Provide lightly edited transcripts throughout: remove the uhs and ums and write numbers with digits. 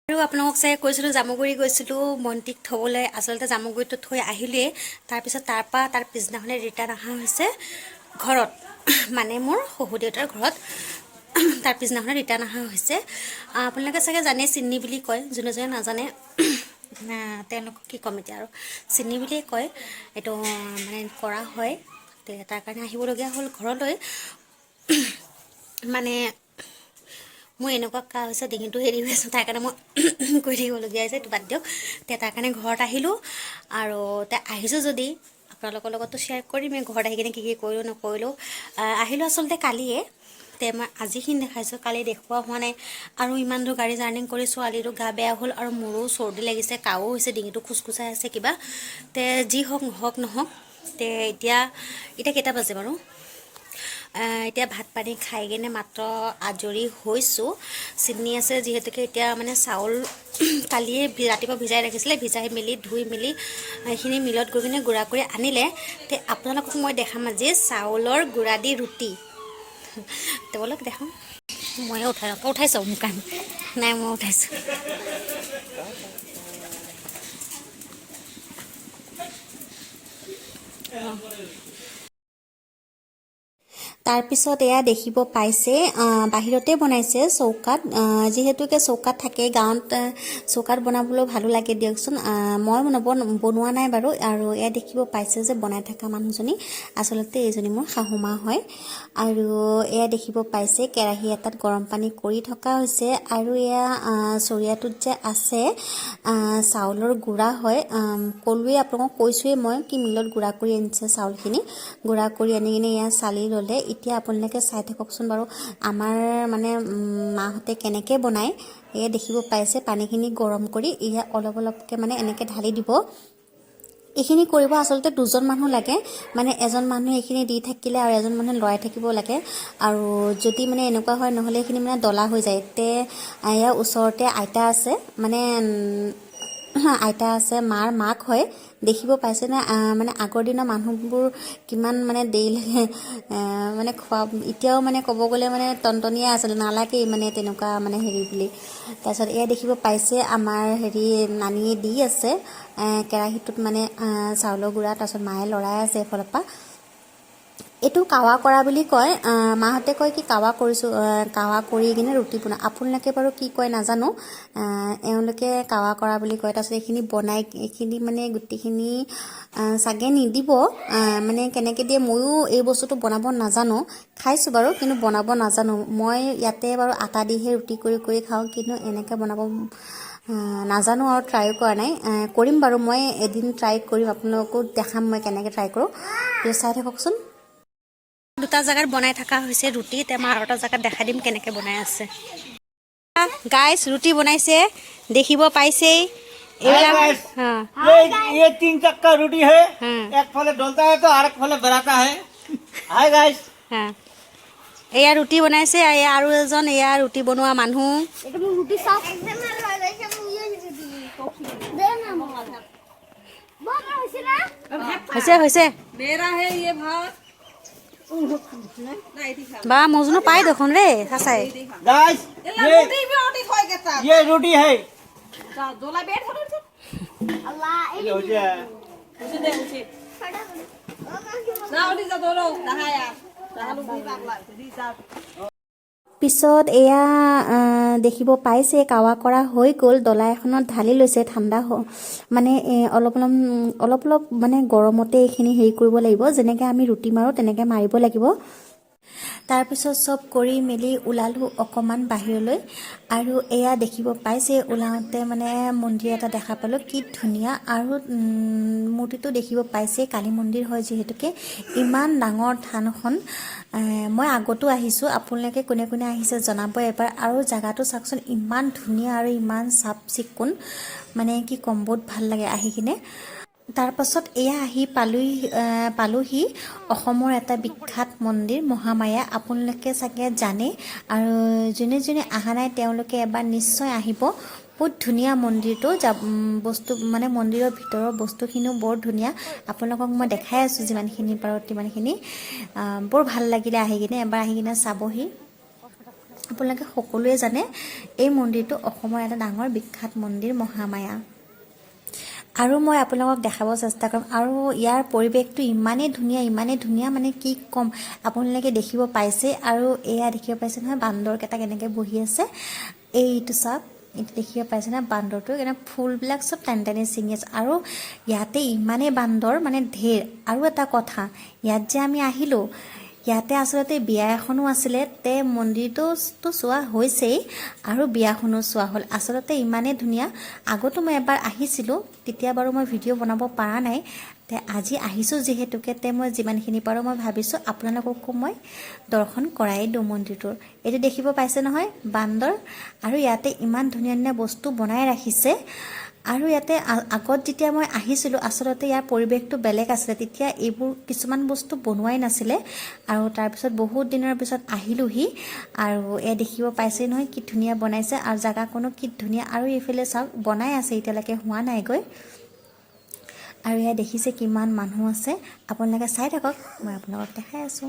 আৰু আপোনালোকক চাই কৈছিলোঁ জামুগুৰি গৈছিলোঁ মন্ত্ৰীক থ'বলৈ আচলতে জামুগুৰিটো থৈ আহিলেই তাৰপিছত তাৰ পিছদিনাখনে ৰিটাৰ্ণ অহা হৈছে ঘৰত মানে মোৰ শহু দেউতাৰ ঘৰত তাৰ পিছদিনাখনে ৰিটাৰ্ণ অহা হৈছে আপোনালোকে চাগে জানে চিন্নি বুলি কয় যোনে যোনে নাজানে তেওঁলোকক কি ক'ম এতিয়া আৰু চিন্নি বুলিয়ে কয় এইটো মানে কৰা হয় তাৰ কাৰণে আহিবলগীয়া হ'ল ঘৰলৈ মানে মোৰ এনেকুৱা কাহ হৈছে ডিঙিটো হেৰি হৈ আছে তাৰ কাৰণে মই কৈ থাকিবলগীয়া হৈছে এইটো বাদ দিয়ক তাৰ কাৰণে ঘৰত আহিলোঁ আৰু আহিছোঁ যদি আপোনালোকৰ লগতো শ্বেয়াৰ কৰিমেই ঘৰত আহি কিনে কি কৰিলোঁ নকৰিলোঁ আহিলোঁ আচলতে কালিয়ে মই আজিখিনি দেখাইছোঁ কালি দেখুওৱা হোৱা নাই আৰু ইমান দূৰ গাড়ী জাৰ্ণিং কৰি ছোৱালীটো গা বেয়া হ'ল আৰু মোৰো চৰ্দি লাগিছে কাহো হৈছে ডিঙিটো খুচখুচাই আছে কিবা যি হওক নহওক এতিয়া কেইটা বাজে বাৰু এতিয়া ভাত পানী খাই কিনে মাত্ৰ আজৰি হৈছোঁ চিন্নি আছে যিহেতুকে এতিয়া মানে চাউল কালিয়ে ৰাতিপুৱা ভিজাই ৰাখিছিলে ভিজাই মেলি ধুই মেলি সেইখিনি মিলত গৈ কিনে গুড়া কৰি আনিলে আপোনালোকক মই দেখাম আজি চাউলৰ গুড়া দি ৰুটি তেওঁলোক দেখাম ময়ে উঠাইছোঁ মোৰ কাম নাই মই উঠাইছোঁ তাৰপিছত এয়া দেখিব পাইছে বাহিৰতে বনাইছে চৌকাত যিহেতুকে চৌকাত থাকে গাঁৱত চৌকাত বনাবলৈ ভালো লাগে দিয়কচোন মই বনোৱা নাই বাৰু আৰু এয়া দেখিব পাইছে যে বনাই থকা মানুহজনী আচলতে এইজনী মোৰ শাহুমা হয় আৰু এয়া দেখিব পাইছে কেৰাহী এটাত গৰম পানী কৰি থকা হৈছে আৰু এয়া চৰিয়াটোত যে আছে চাউলৰ গুড়া হয় ক'লোৱে আপোনালোকক কৈছোঁৱেই মই কি মিলত গুড়া কৰি আনিছে চাউলখিনি গুড়া কৰি আনি কিনে এয়া চালি ল'লে এতিয়া আপোনালোকে চাই থাককচোন বাৰু আমাৰ মানে মাহঁতে কেনেকৈ বনায় এয়া দেখিব পাইছে পানীখিনি গৰম কৰি এয়া অলপ অলপকৈ মানে এনেকৈ ঢালি দিব এইখিনি কৰিব আচলতে দুজন মানুহ লাগে মানে এজন মানুহে এইখিনি দি থাকিলে আৰু এজন মানুহে লৰাই থাকিব লাগে আৰু যদি মানে এনেকুৱা হয় নহ'লে এইখিনি মানে দলা হৈ যায় এয়া ওচৰতে আইতা আছে মানে আইতা আছে মাক হয় দেখিব পাইছেনে মানে আগৰ দিনৰ মানুহবোৰ কিমান মানে দেৰিলৈকে মানে খোৱা এতিয়াও মানে ক'ব গ'লে মানে টনটনীয়া আছিলে নালাগেই মানে তেনেকুৱা মানে হেৰি বুলি তাৰপিছত এয়া দেখিব পাইছে আমাৰ হেৰি নানীয়ে দি আছে কেৰাহীটোত মানে চাউলৰ গুড়া তাৰপিছত মায়ে লৰাই আছে এফালৰ পৰা এইটো কাৱা কৰা বুলি কয় মাহঁতে কয় কি কাৱা কৰিছোঁ কাৱা কৰি কিনে ৰুটি বনাই আপোনালোকে বাৰু কি কয় নাজানো এওঁলোকে কাৱা কৰা বুলি কয় তাৰপিছত এইখিনি মানে গোটেইখিনি চাগে নিদিব মানে কেনেকৈ দিয়ে ময়ো এই বস্তুটো বনাব নাজানো খাইছোঁ বাৰু কিন্তু বনাব নাজানো মই ইয়াতে বাৰু আটা দিহে ৰুটি কৰি খাওঁ কিন্তু এনেকৈ বনাব নাজানো আৰু ট্ৰাইও কৰা নাই কৰিম বাৰু মই এদিন ট্ৰাই কৰিম আপোনালোকো দেখাম মই কেনেকৈ ট্ৰাই কৰোঁ চাই থাককচোন দুটা জাগাত বনাই থকা হৈছে ৰুটি মই আৰু এটা জাগাত দেখাই দিম কেনেকৈ বনাই আছে গাইছ ৰুটি বনাইছে দেখিব পাইছেই ये 3 चक्का रोटी है एक फले डोलता है तो और एक फले बनाता है हाय गाइस এয়া ৰুটি বনাইছে এয়া আৰু এজন এয়া ৰুটি বনোৱা মানুহ হৈছে বা মজনু পাই দেখোন ৰে সঁচাই गाइस ये रोटी है পিছত এয়া দেখিব পাইছে কাৱা কৰা হৈ গ'ল ডলা এখনত ঢালি লৈছে ঠাণ্ডা মানে অলপ মানে গৰমতে এইখিনি হেৰি কৰিব লাগিব যেনেকৈ আমি ৰুটি মাৰোঁ তেনেকৈ মাৰিব লাগিব তাৰপিছত চব কৰি মেলি ওলালোঁ অকণমান বাহিৰলৈ আৰু এয়া দেখিব পাইছে ওলাওঁতে মানে মন্দিৰ এটা দেখা পালোঁ কি ধুনীয়া আৰু মূৰ্তিটো দেখিব পাইছে কালী মন্দিৰ হয় যিহেতুকে ইমান ডাঙৰ থানখন মই আগতো আহিছোঁ আপোনালোকে কোনে কোনে আহিছে জনাব এবাৰ আৰু জেগাটো চাওকচোন ইমান ধুনীয়া আৰু ইমান চাফ চিকুণ মানে কি ক'ম বহুত ভাল লাগে আহি কিনে তাৰপাছত এয়া আহি পালোহি অসমৰ এটা বিখ্যাত মন্দিৰ মহামায়া আপোনালোকে চাগে জানে আৰু যোনে যোনে অহা নাই তেওঁলোকে এবাৰ নিশ্চয় আহিব বহুত ধুনীয়া মন্দিৰটো বস্তু মানে মন্দিৰৰ ভিতৰৰ বস্তুখিনিও বৰ ধুনীয়া আপোনালোকক মই দেখাই আছোঁ যিমানখিনি পাৰোঁ তিমানখিনি বৰ ভাল লাগিলে আহি কিনে এবাৰ আহি কিনে চাবহি আপোনালোকে সকলোৱে জানে এই মন্দিৰটো অসমৰ এটা ডাঙৰ বিখ্যাত মন্দিৰ মহামায়া। আৰু মই আপোনালোকক দেখাব চেষ্টা কৰিম। আৰু ইয়াৰ পৰিৱেশটো ইমানেই ধুনীয়া মানে কি ক'ম, আপোনালোকে দেখিব পাইছে। আৰু এয়া দেখিব পাইছে নহয় বান্দৰকেইটা কেনেকৈ বহি আছে, এইটো চাওক, এইটো দেখিব পাইছে নহয় বান্দৰটো কেনে ফুলবিলাক চব টানি ছিঙি আছে। আৰু ইয়াতে ইমানেই বান্দৰ মানে ঢেৰ। আৰু এটা কথা, ইয়াত যে আমি আহিলোঁ, ইয়াতে আচলতে বিয়া এখনো আছিলে, তে মন্দিৰটোতো চোৱা হৈছেই আৰু বিয়াখনো চোৱা হ'ল। আচলতে ইমানেই ধুনীয়া। আগতো মই এবাৰ আহিছিলোঁ, তেতিয়া বাৰু মই ভিডিঅ' বনাব পৰা নাই। তে আজি আহিছোঁ যিহেতুকে তে মই যিমানখিনি পাৰোঁ মই ভাবিছোঁ আপোনালোককো মই দৰ্শন কৰাই দিওঁ মন্দিৰটোৰ। এইটো দেখিব পাইছে নহয় বান্দৰ। আৰু ইয়াতে ইমান ধুনীয়া বস্তু বনাই ৰাখিছে। আৰু ইয়াতে আগত যেতিয়া মই আহিছিলোঁ আচলতে ইয়াৰ পৰিৱেশটো বেলেগ আছিলে, তেতিয়া এইবোৰ কিছুমান বস্তু বনোৱাই নাছিলে। আৰু তাৰপিছত বহুত দিনৰ পিছত আহিলোঁহি। আৰু এয়া দেখিব পাইছে নহয় কি ধুনীয়া বনাইছে, আৰু জেগাকণো কি ধুনীয়া। আৰু এইফালে চাওক বনাই আছে, এতিয়ালৈকে হোৱা নাইগৈ। আৰু এয়া দেখিছে কিমান মানুহ আছে, আপোনালোকে চাই থাকক, মই আপোনালোকক দেখাই আছোঁ।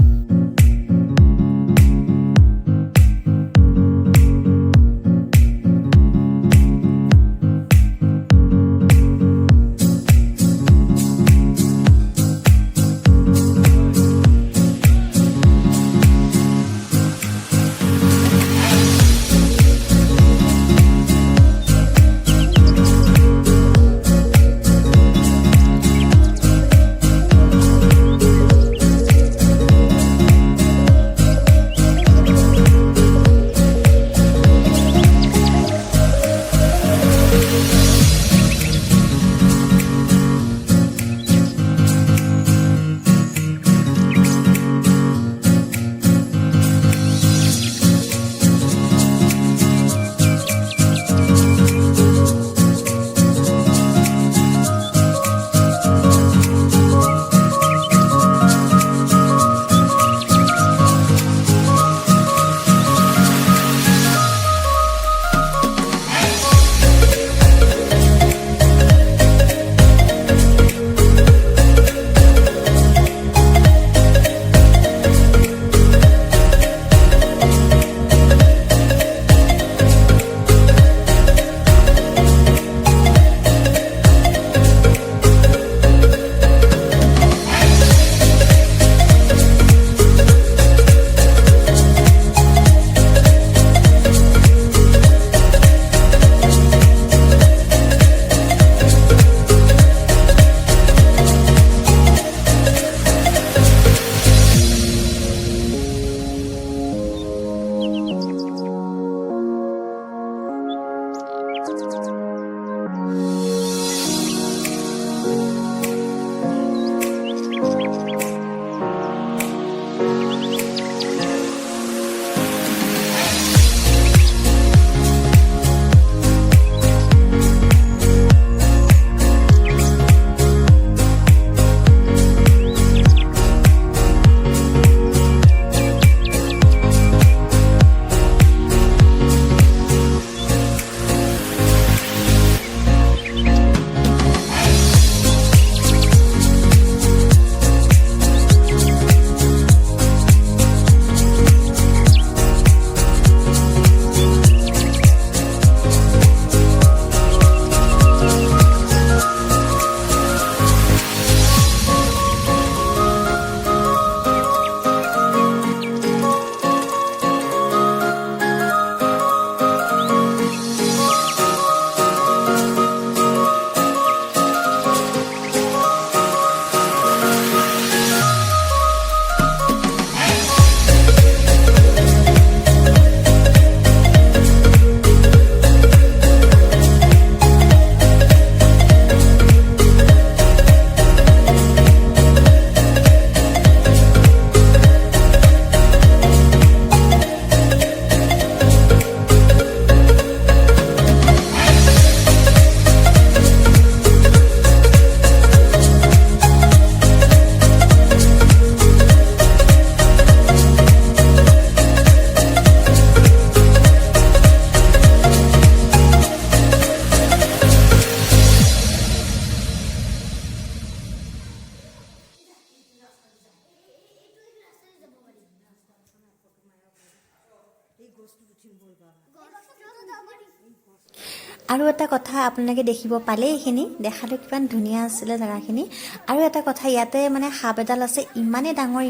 আৰু এটা কথা আপোনালোকে দেখিব পালে এইখিনি দেখাটো কিমান ধুনীয়া আছিলে জেগাখিনি আৰু এটা কথা ইয়াতে মানে সাপ এডাল আছে ইমানে ডাঙৰ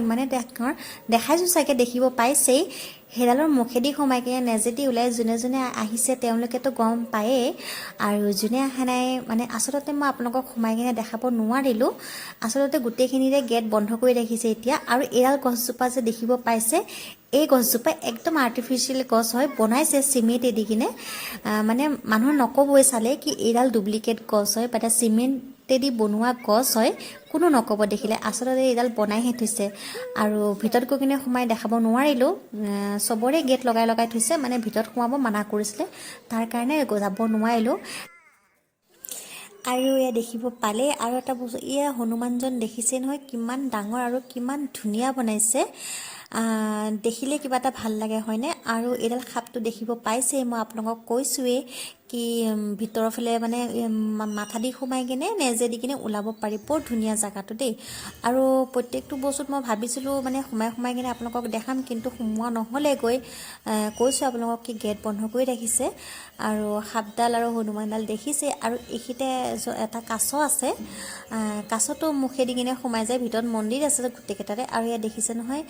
দেখাইছো চাগে দেখিব পাইছেই হেডালৰ মুখেদি সোমাই কিনে নেজেদি ওলাই যোনে আহিছে তেওঁলোকেতো গম পায়ে আৰু যোনে আহা নাই মানে আচলতে মই আপোনালোকক সোমাই কিনে দেখাব নোৱাৰিলোঁ আচলতে গোটেইখিনিৰে গেট বন্ধ কৰি ৰাখিছে এতিয়া আৰু এডাল গছজোপা যে দেখিব পাইছে এই গছজোপা একদম আৰ্টিফিচিয়েল গছ হয় বনাইছে চিমেণ্টেদি কিনে মানে মানুহ নকবই চালে কি এইডাল ডুপ্লিকেট গছ হয় বা চিমেণ্টেদি বনোৱা গছ হয় কোনো নকব দেখিলে আচলতে এইডাল বনাইহে থৈছে আৰু ভিতৰত গৈ কিনে সোমাই দেখাব নোৱাৰিলোঁ চবৰে গেট লগাই থৈছে মানে ভিতৰত সোমাব মানা কৰিছিলে তাৰ কাৰণে যাব নোৱাৰিলোঁ আৰু এয়া দেখিব পালে আৰু এটা বস্তু এয়া হনুমানজন দেখিছে নহয় কিমান ডাঙৰ আৰু কিমান ধুনীয়া বনাইছে দেখিলে কিবা এটা ভাল লাগে হয়নে আৰু এডাল সাপটো দেখিব পাইছে মই আপোনালোকক কৈছোৱে কি ভিতৰৰ ফালে মানে মাথা দি সোমাই কিনে নেজে দি কিনে ওলাব পাৰি বৰ ধুনীয়া জায়গাটো দেই আৰু প্ৰত্যেকটো বস্তুত মই ভাবিছিলোঁ মানে সোমাই কিনে আপোনালোকক দেখাম কিন্তু সোমোৱা নহ'লে গৈ কৈছোঁ আপোনালোকক কি গেট বন্ধ কৰি ৰাখিছে আৰু সাপডাল আৰু হনুমানডাল দেখিছে আৰু এইখিতে এটা কাছ আছে কাছটো মুখেদি কিনে সোমাই যায় ভিতৰত মন্দিৰ আছে গোটেইকেইটাৰে আৰু ইয়াত দেখিছে নহয়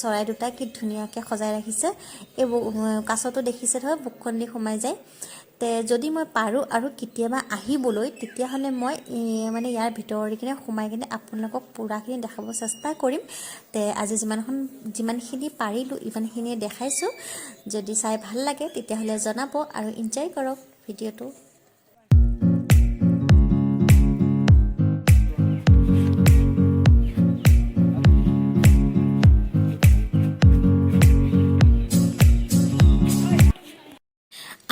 চৰাই দুটা কি ধুনীয়াকৈ সজাই ৰাখিছে এই কাছটো দেখিছে নহয় বুকখন দি সোমাই যায় তে যদি মই পাৰোঁ আৰু কেতিয়াবা আহিবলৈ তেতিয়াহ'লে মই মানে ইয়াৰ ভিতৰৰ কিনে সোমাই কিনে আপোনালোকক পুৰাখিনি দেখাব চেষ্টা কৰিম তে আজি যিমানখিনি পাৰিলোঁ ইমানখিনিয়ে দেখাইছোঁ যদি চাই ভাল লাগে তেতিয়াহ'লে জনাব আৰু এনজয় কৰক ভিডিঅ'টো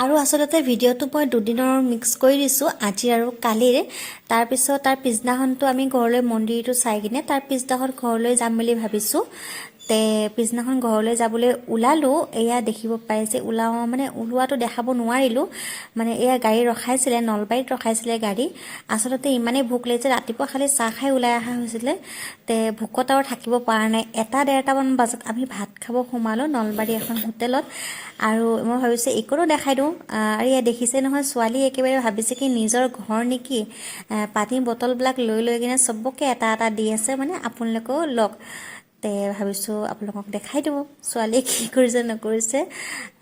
আৰু আচলতে ভিডিঅ'টো মই দুদিনৰ মিক্স কৰি দিছোঁ আজি আৰু কালিৰ তাৰপিছত তাৰ পিছদিনাখনটো আমি ঘৰলৈ মন্দিৰটো চাই কিনে তাৰ পিছদিনাখন ঘৰলৈ যাম বুলি ভাবিছোঁ তে পিছদিনাখন ঘৰলৈ যাবলৈ ওলালোঁ এয়া দেখিব পাইছে ওলোৱাটো দেখাব নোৱাৰিলোঁ মানে এয়া গাড়ী ৰখাইছিলে নলবাৰীত ৰখাইছিলে গাড়ী আচলতে ইমানেই ভোক লাগিছে ৰাতিপুৱা খালি চাহ খাই ওলাই অহা হৈছিলে তে ভোকত আৰু থাকিব পৰা নাই 1-1:30মান বজাত আমি ভাত খাব সোমালোঁ নলবাৰী এখন হোটেলত আৰু মই ভাবিছোঁ একো দেখাই দিওঁ আৰু এয়া দেখিছে নহয় ছোৱালী একেবাৰে ভাবিছে কি নিজৰ ঘৰ নেকি পানী বটলবিলাক লৈ কিনে চবকে এটা দি আছে মানে আপোনালোকেও লওক তে ভাবিছোঁ আপোনালোকক দেখাই দিব ছোৱালীয়ে কি কৰিছে নকৰিছে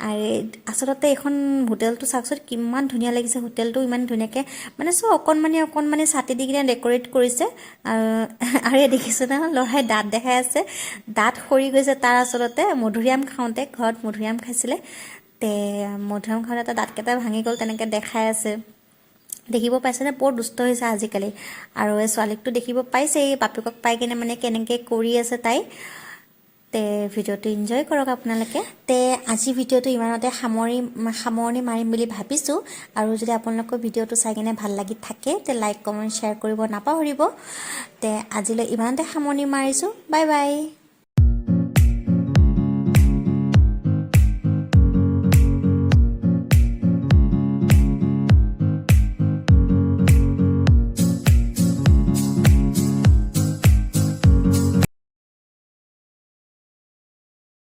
আৰু আচলতে এখন হোটেলটো চাওকচোন কিমান ধুনীয়া লাগিছে হোটেলটো ইমান ধুনীয়াকৈ মানে চব অকণমানি ছাতি দি কিনে ডেক'ৰেট কৰিছে আৰু এই দেখিছে নহয় ল'ৰাই দাঁত দেখাই আছে দাঁত সৰি গৈছে তাৰ আচলতে মধুৰিআম খাওঁতে ঘৰত মধুৰিআম খাইছিলে তে মধুৰিআম খাওঁতে এটা দাঁতকেইটা ভাঙি গ'ল তেনেকৈ দেখাই আছে দেখিব পাইছেনে বৰ দুষ্ট হৈছে আজিকালি আৰু এই ছোৱালীকটো দেখিব পাইছে বাপেকক পাই কিনে মানে কেনেকৈ কৰি আছে তাই তে ভিডিঅ'টো এনজয় কৰক আপোনালোকে তে আজি ভিডিঅ'টো ইমানতে সামৰণি মাৰিম বুলি ভাবিছোঁ আৰু যদি আপোনালোকৰ ভিডিঅ'টো চাই কিনে ভাল লাগি থাকে তে লাইক কমেণ্ট শ্বেয়াৰ কৰিব নাপাহৰিব তে আজিলৈ ইমানতে সামৰণি মাৰিছোঁ বাই বাই